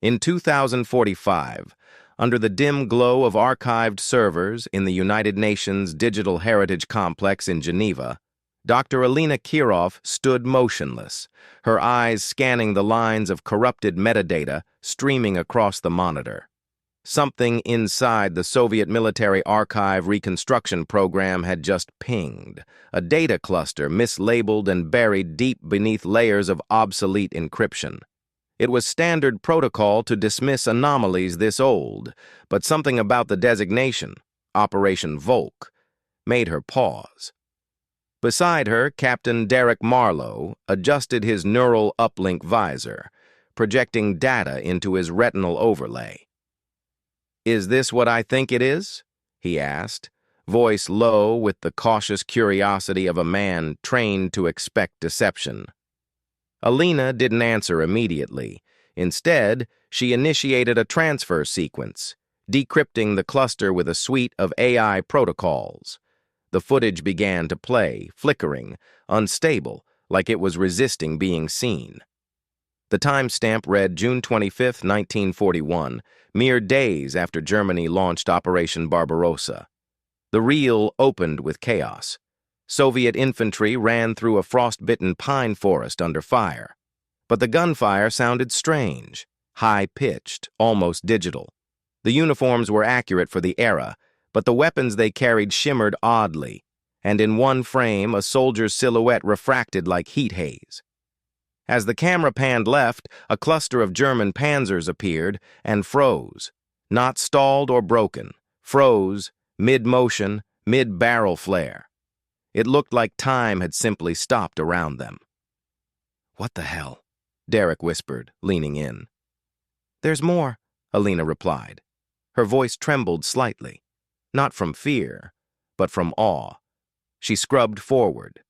In 2045, under the dim glow of archived servers in the United Nations Digital Heritage Complex in Geneva, Dr. Alina Kirov stood motionless, her eyes scanning the lines of corrupted metadata streaming across the monitor. Something inside the Soviet Military Archive reconstruction program had just pinged, a data cluster mislabeled and buried deep beneath layers of obsolete encryption. It was standard protocol to dismiss anomalies this old, but something about the designation, Operation Volk, made her pause. Beside her, Captain Derek Marlowe adjusted his neural uplink visor, projecting data into his retinal overlay. "Is this what I think it is?" he asked, voice low with the cautious curiosity of a man trained to expect deception. Alina didn't answer immediately. Instead, she initiated a transfer sequence, decrypting the cluster with a suite of AI protocols. The footage began to play, flickering, unstable, like it was resisting being seen. The timestamp read June 25, 1941, mere days after Germany launched Operation Barbarossa. The reel opened with chaos. Soviet infantry ran through a frost-bitten pine forest under fire. But the gunfire sounded strange, high-pitched, almost digital. The uniforms were accurate for the era, but the weapons they carried shimmered oddly, and in one frame a soldier's silhouette refracted like heat haze. As the camera panned left, a cluster of German panzers appeared and froze, not stalled or broken, froze, mid-motion, mid-barrel flare. It looked like time had simply stopped around them. "What the hell?" Derek whispered, leaning in. "There's more," Alina replied. Her voice trembled slightly, not from fear, but from awe. She scrubbed forward.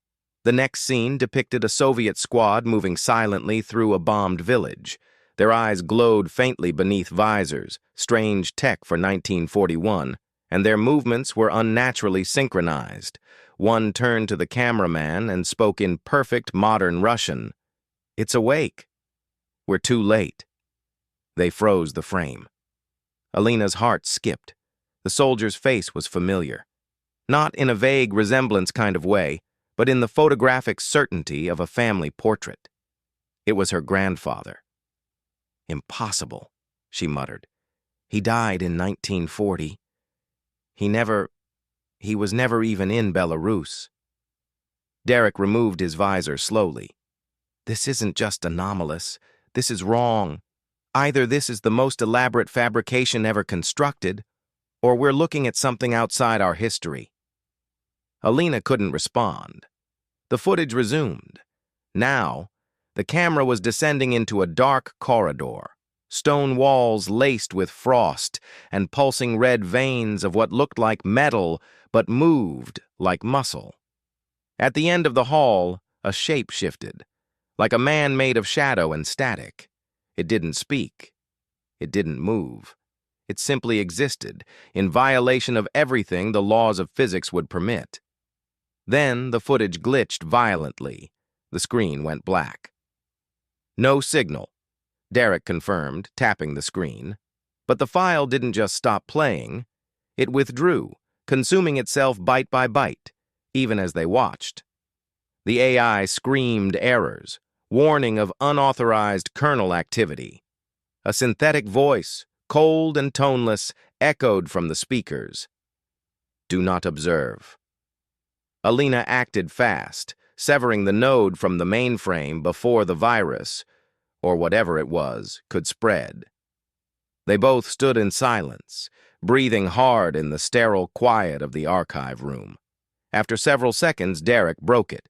The next scene depicted a Soviet squad moving silently through a bombed village. Their eyes glowed faintly beneath visors, strange tech for 1941, and their movements were unnaturally synchronized. One turned to the cameraman and spoke in perfect modern Russian. "It's awake. We're too late." They froze the frame. Alina's heart skipped. The soldier's face was familiar. Not in a vague resemblance kind of way, but in the photographic certainty of a family portrait. It was her grandfather. "Impossible," she muttered. "He died in 1940. He was never even in Belarus." Derek removed his visor slowly. "This isn't just anomalous. This is wrong. Either this is the most elaborate fabrication ever constructed, or we're looking at something outside our history." Alina couldn't respond. The footage resumed. Now, the camera was descending into a dark corridor, stone walls laced with frost and pulsing red veins of what looked like metal but moved like muscle. At the end of the hall, a shape shifted, like a man made of shadow and static. It didn't speak. It didn't move. It simply existed, in violation of everything the laws of physics would permit. Then the footage glitched violently. The screen went black. "No signal," Derek confirmed, tapping the screen. But the file didn't just stop playing. It withdrew, consuming itself bite by bite, even as they watched. The AI screamed errors, warning of unauthorized kernel activity. A synthetic voice, cold and toneless, echoed from the speakers. "Do not observe." Alina acted fast, severing the node from the mainframe before the virus, or whatever it was, could spread. They both stood in silence, breathing hard in the sterile quiet of the archive room. After several seconds, Derek broke it.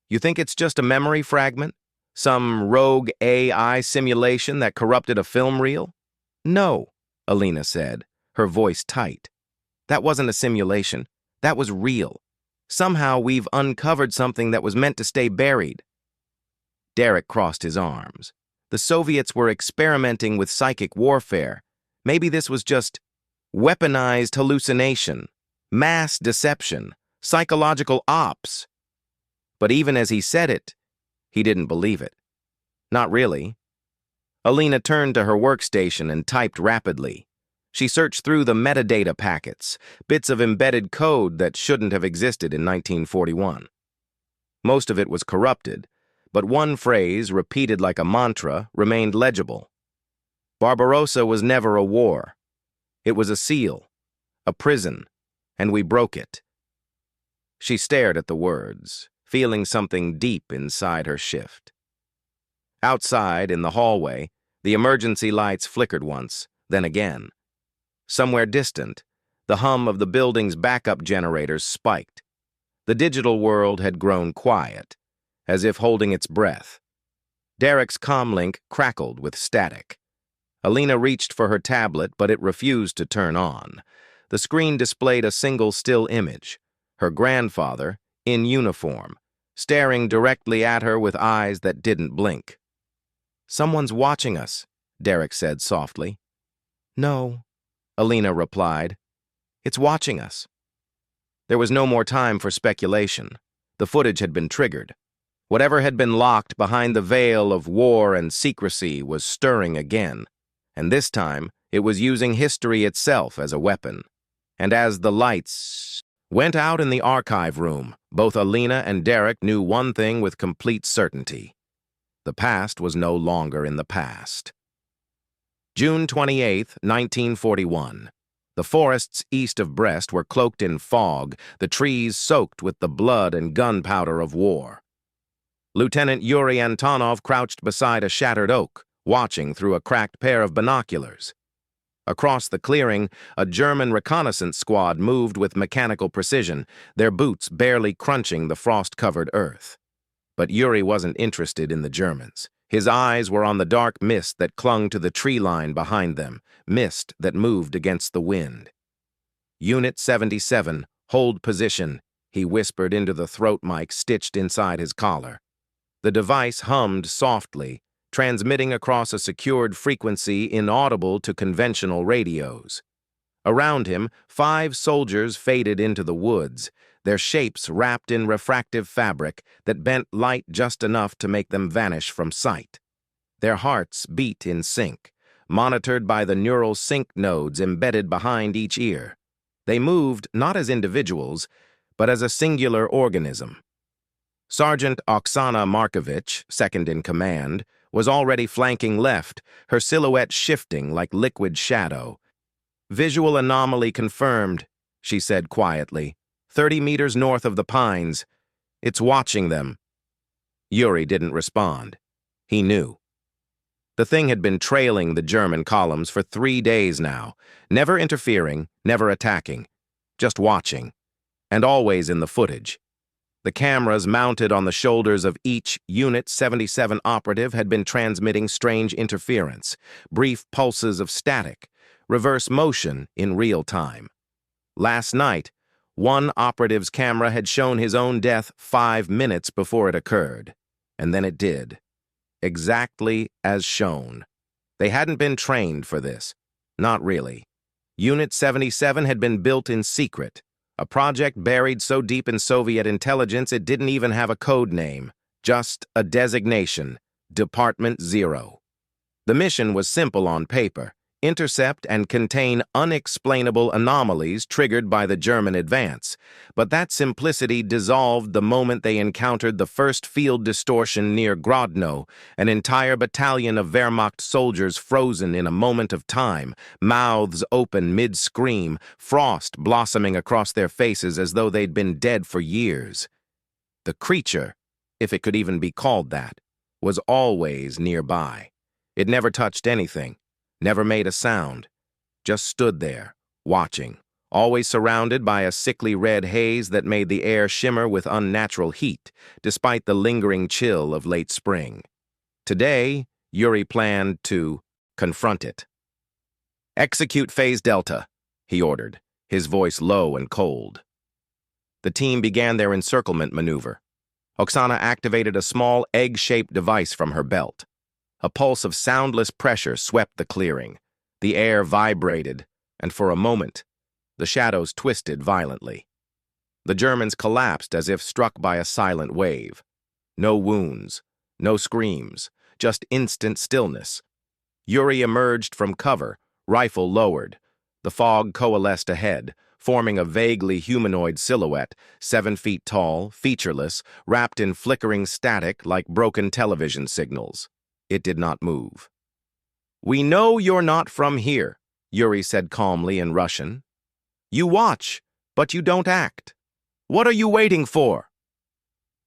"You think it's just a memory fragment? Some rogue AI simulation that corrupted a film reel?" "No," Alina said, her voice tight. "That wasn't a simulation. That was real. Somehow we've uncovered something that was meant to stay buried." Derek crossed his arms. The Soviets were experimenting with psychic warfare. Maybe this was just weaponized hallucination, mass deception, psychological ops. But even as he said it, he didn't believe it. Not really. Alina turned to her workstation and typed rapidly. She searched through the metadata packets, bits of embedded code that shouldn't have existed in 1941. Most of it was corrupted, but one phrase, repeated like a mantra, remained legible. Barbarossa was never a war. It was a seal, a prison, and we broke it. She stared at the words, feeling something deep inside her shift. Outside, in the hallway, the emergency lights flickered once, then again. Somewhere distant, the hum of the building's backup generators spiked. The digital world had grown quiet, as if holding its breath. Derek's comlink crackled with static. Alina reached for her tablet, but it refused to turn on. The screen displayed a single still image, her grandfather, in uniform, staring directly at her with eyes that didn't blink. "Someone's watching us," Derek said softly. "No," Alina replied. "It's watching us." There was no more time for speculation. The footage had been triggered. Whatever had been locked behind the veil of war and secrecy was stirring again, and this time it was using history itself as a weapon. And as the lights went out in the archive room, both Alina and Derek knew one thing with complete certainty. The past was no longer in the past. June 28, 1941. The forests east of Brest were cloaked in fog, the trees soaked with the blood and gunpowder of war. Lieutenant Yuri Antonov crouched beside a shattered oak, watching through a cracked pair of binoculars. Across the clearing, a German reconnaissance squad moved with mechanical precision, their boots barely crunching the frost-covered earth. But Yuri wasn't interested in the Germans. His eyes were on the dark mist that clung to the tree line behind them, mist that moved against the wind. "Unit 77, hold position," he whispered into the throat mic stitched inside his collar. The device hummed softly, transmitting across a secured frequency inaudible to conventional radios. Around him, 5 soldiers faded into the woods, their shapes wrapped in refractive fabric that bent light just enough to make them vanish from sight. Their hearts beat in sync, monitored by the neural sync nodes embedded behind each ear. They moved not as individuals, but as a singular organism. Sergeant Oksana Markovich, second in command, was already flanking left, her silhouette shifting like liquid shadow. "Visual anomaly confirmed," she said quietly. 30 meters north of the pines. It's watching them." Yuri didn't respond. He knew. The thing had been trailing the German columns for 3 days now, never interfering, never attacking, just watching, and always in the footage. The cameras mounted on the shoulders of each Unit 77 operative had been transmitting strange interference, brief pulses of static, reverse motion in real time. Last night, one operative's camera had shown his own death 5 minutes before it occurred, and then it did. Exactly as shown. They hadn't been trained for this. Not really. Unit 77 had been built in secret, a project buried so deep in Soviet intelligence it didn't even have a code name, just a designation, Department 0. The mission was simple on paper: intercept and contain unexplainable anomalies triggered by the German advance, but that simplicity dissolved the moment they encountered the first field distortion near Grodno, an entire battalion of Wehrmacht soldiers frozen in a moment of time, mouths open mid-scream, frost blossoming across their faces as though they'd been dead for years. The creature, if it could even be called that, was always nearby. It never touched anything. Never made a sound, just stood there, watching, always surrounded by a sickly red haze that made the air shimmer with unnatural heat, despite the lingering chill of late spring. Today, Yuri planned to confront it. "Execute Phase Delta," he ordered, his voice low and cold. The team began their encirclement maneuver. Oksana activated a small egg-shaped device from her belt. A pulse of soundless pressure swept the clearing. The air vibrated, and for a moment, the shadows twisted violently. The Germans collapsed as if struck by a silent wave. No wounds, no screams, just instant stillness. Yuri emerged from cover, rifle lowered. The fog coalesced ahead, forming a vaguely humanoid silhouette, 7 feet tall, featureless, wrapped in flickering static like broken television signals. It did not move. "We know you're not from here," Yuri said calmly in Russian. "You watch, but you don't act. What are you waiting for?"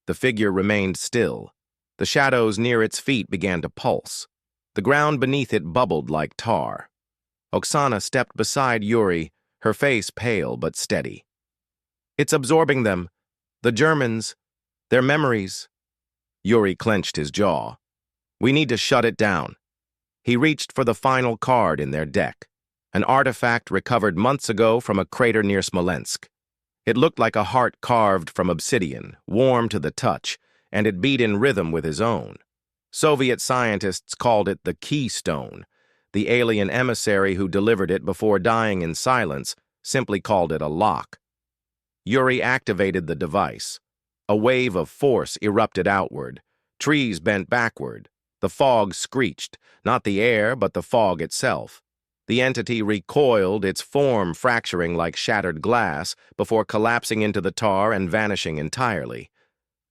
The figure remained still. The shadows near its feet began to pulse. The ground beneath it bubbled like tar. Oksana stepped beside Yuri, her face pale but steady. "It's absorbing them. The Germans. Their memories." Yuri clenched his jaw. "We need to shut it down." He reached for the final card in their deck, an artifact recovered months ago from a crater near Smolensk. It looked like a heart carved from obsidian, warm to the touch, and it beat in rhythm with his own. Soviet scientists called it the Keystone. The alien emissary who delivered it before dying in silence simply called it a lock. Yuri activated the device. A wave of force erupted outward. Trees bent backward. The fog screeched, not the air, but the fog itself. The entity recoiled, its form fracturing like shattered glass before collapsing into the tar and vanishing entirely.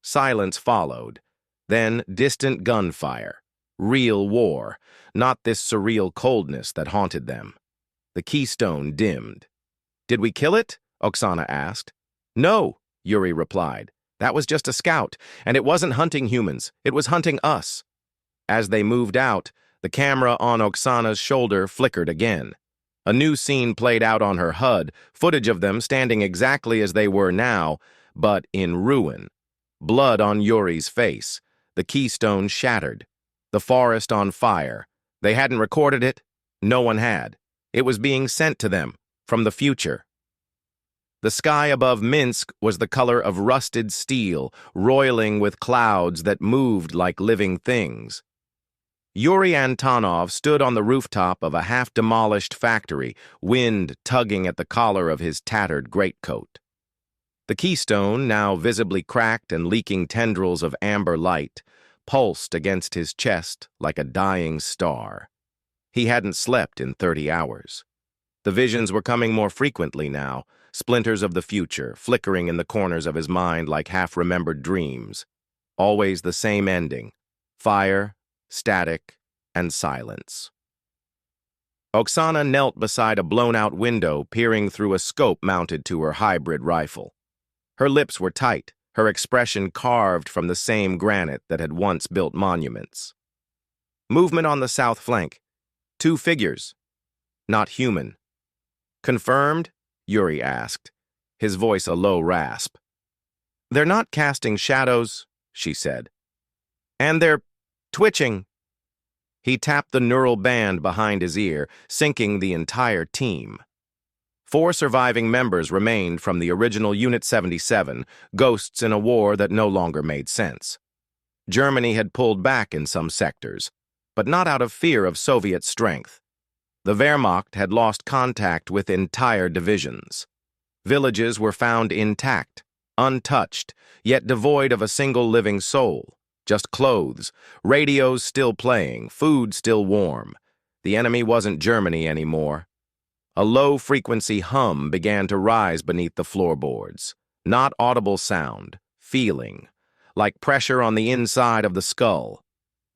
Silence followed. Then distant gunfire. Real war, not this surreal coldness that haunted them. The Keystone dimmed. "Did we kill it?" Oksana asked. "No," Yuri replied. "That was just a scout, and it wasn't hunting humans. It was hunting us." As they moved out, the camera on Oksana's shoulder flickered again. A new scene played out on her HUD, footage of them standing exactly as they were now, but in ruin. Blood on Yuri's face. The Keystone shattered. The forest on fire. They hadn't recorded it. No one had. It was being sent to them, from the future. The sky above Minsk was the color of rusted steel, roiling with clouds that moved like living things. Yuri Antonov stood on the rooftop of a half-demolished factory, wind tugging at the collar of his tattered greatcoat. The Keystone, now visibly cracked and leaking tendrils of amber light, pulsed against his chest like a dying star. He hadn't slept in 30 hours. The visions were coming more frequently now, splinters of the future, flickering in the corners of his mind like half-remembered dreams. Always the same ending: fire, static, and silence. Oksana knelt beside a blown-out window, peering through a scope mounted to her hybrid rifle. Her lips were tight, her expression carved from the same granite that had once built monuments. Movement on the south flank. 2 figures. Not human. "Confirmed?" Yuri asked, his voice a low rasp. "They're not casting shadows," she said. "And they're twitching." He tapped the neural band behind his ear, syncing the entire team. 4 surviving members remained from the original Unit 77, ghosts in a war that no longer made sense. Germany had pulled back in some sectors, but not out of fear of Soviet strength. The Wehrmacht had lost contact with entire divisions. Villages were found intact, untouched, yet devoid of a single living soul. Just clothes, radios still playing, food still warm. The enemy wasn't Germany anymore. A low-frequency hum began to rise beneath the floorboards. Not audible sound, feeling, like pressure on the inside of the skull.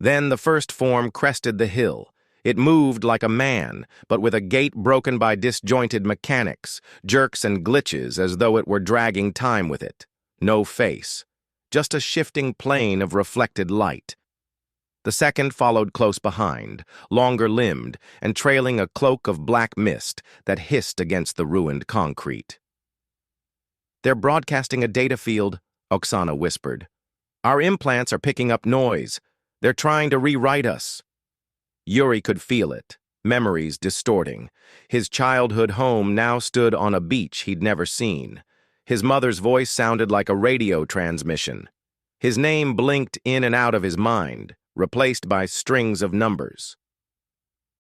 Then the first form crested the hill. It moved like a man, but with a gait broken by disjointed mechanics, jerks and glitches as though it were dragging time with it. No face, just a shifting plane of reflected light. The second followed close behind, longer-limbed and trailing a cloak of black mist that hissed against the ruined concrete. "They're broadcasting a data field," Oksana whispered. "Our implants are picking up noise. They're trying to rewrite us." Yuri could feel it, memories distorting. His childhood home now stood on a beach he'd never seen. His mother's voice sounded like a radio transmission. His name blinked in and out of his mind, replaced by strings of numbers.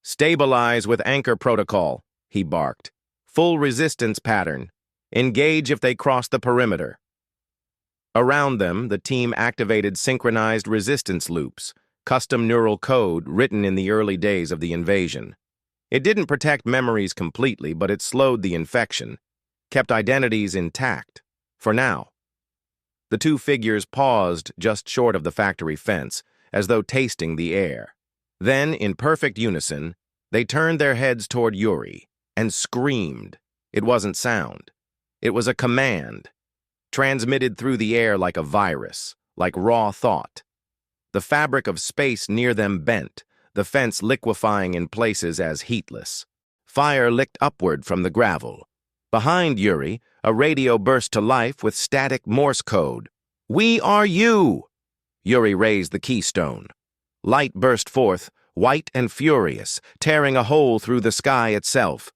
"Stabilize with anchor protocol," he barked. "Full resistance pattern. Engage if they cross the perimeter." Around them, the team activated synchronized resistance loops, custom neural code written in the early days of the invasion. It didn't protect memories completely, but it slowed the infection, kept identities intact, for now. The two figures paused just short of the factory fence, as though tasting the air. Then, in perfect unison, they turned their heads toward Yuri and screamed. It wasn't sound. It was a command, transmitted through the air like a virus, like raw thought. The fabric of space near them bent, the fence liquefying in places as heatless. Fire licked upward from the gravel. Behind Yuri, a radio burst to life with static Morse code. "We are you!" Yuri raised the keystone. Light burst forth, white and furious, tearing a hole through the sky itself.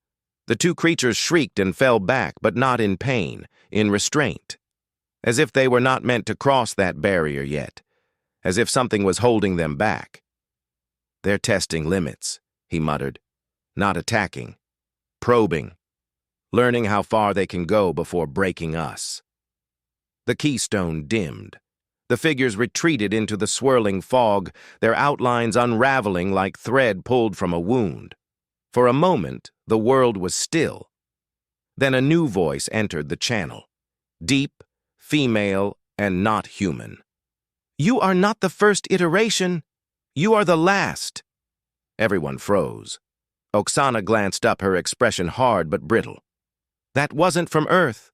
The two creatures shrieked and fell back, but not in pain, in restraint. As if they were not meant to cross that barrier yet. As if something was holding them back. "They're testing limits," he muttered. "Not attacking. Probing. Learning how far they can go before breaking us." The keystone dimmed. The figures retreated into the swirling fog, their outlines unraveling like thread pulled from a wound. For a moment, the world was still. Then a new voice entered the channel. Deep, female, and not human. "You are not the first iteration. You are the last." Everyone froze. Oksana glanced up, her expression hard but brittle. "That wasn't from Earth."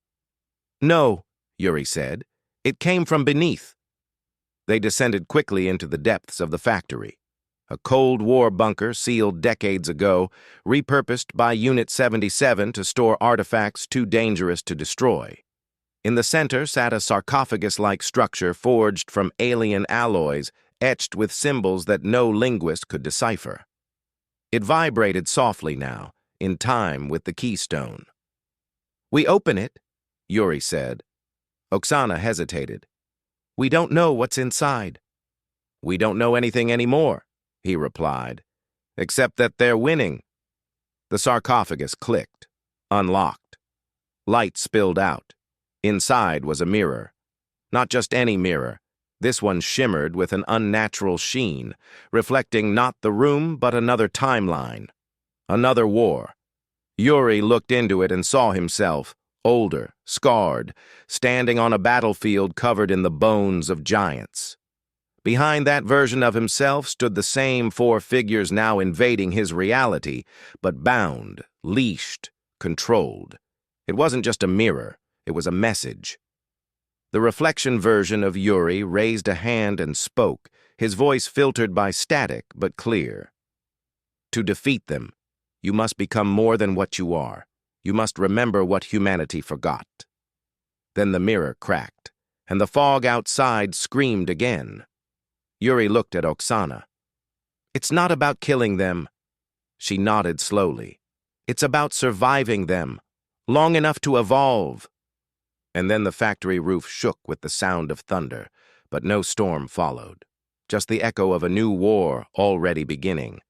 "No," Yuri said. "It came from beneath." They descended quickly into the depths of the factory. A Cold War bunker sealed decades ago, repurposed by Unit 77 to store artifacts too dangerous to destroy. In the center sat a sarcophagus-like structure forged from alien alloys, etched with symbols that no linguist could decipher. It vibrated softly now, in time with the keystone. "We open it," Yuri said. Oksana hesitated. "We don't know what's inside." "We don't know anything anymore," he replied, "except that they're winning." The sarcophagus clicked, unlocked. Light spilled out. Inside was a mirror. Not just any mirror. This one shimmered with an unnatural sheen, reflecting not the room but another timeline. Another war. Yuri looked into it and saw himself, older, scarred, standing on a battlefield covered in the bones of giants. Behind that version of himself stood the same four figures now invading his reality, but bound, leashed, controlled. It wasn't just a mirror. It was a message. The reflection version of Yuri raised a hand and spoke, his voice filtered by static but clear. "To defeat them, you must become more than what you are. You must remember what humanity forgot." Then the mirror cracked, and the fog outside screamed again. Yuri looked at Oksana. "It's not about killing them." She nodded slowly. "It's about surviving them, long enough to evolve." And then the factory roof shook with the sound of thunder, but no storm followed. Just the echo of a new war already beginning.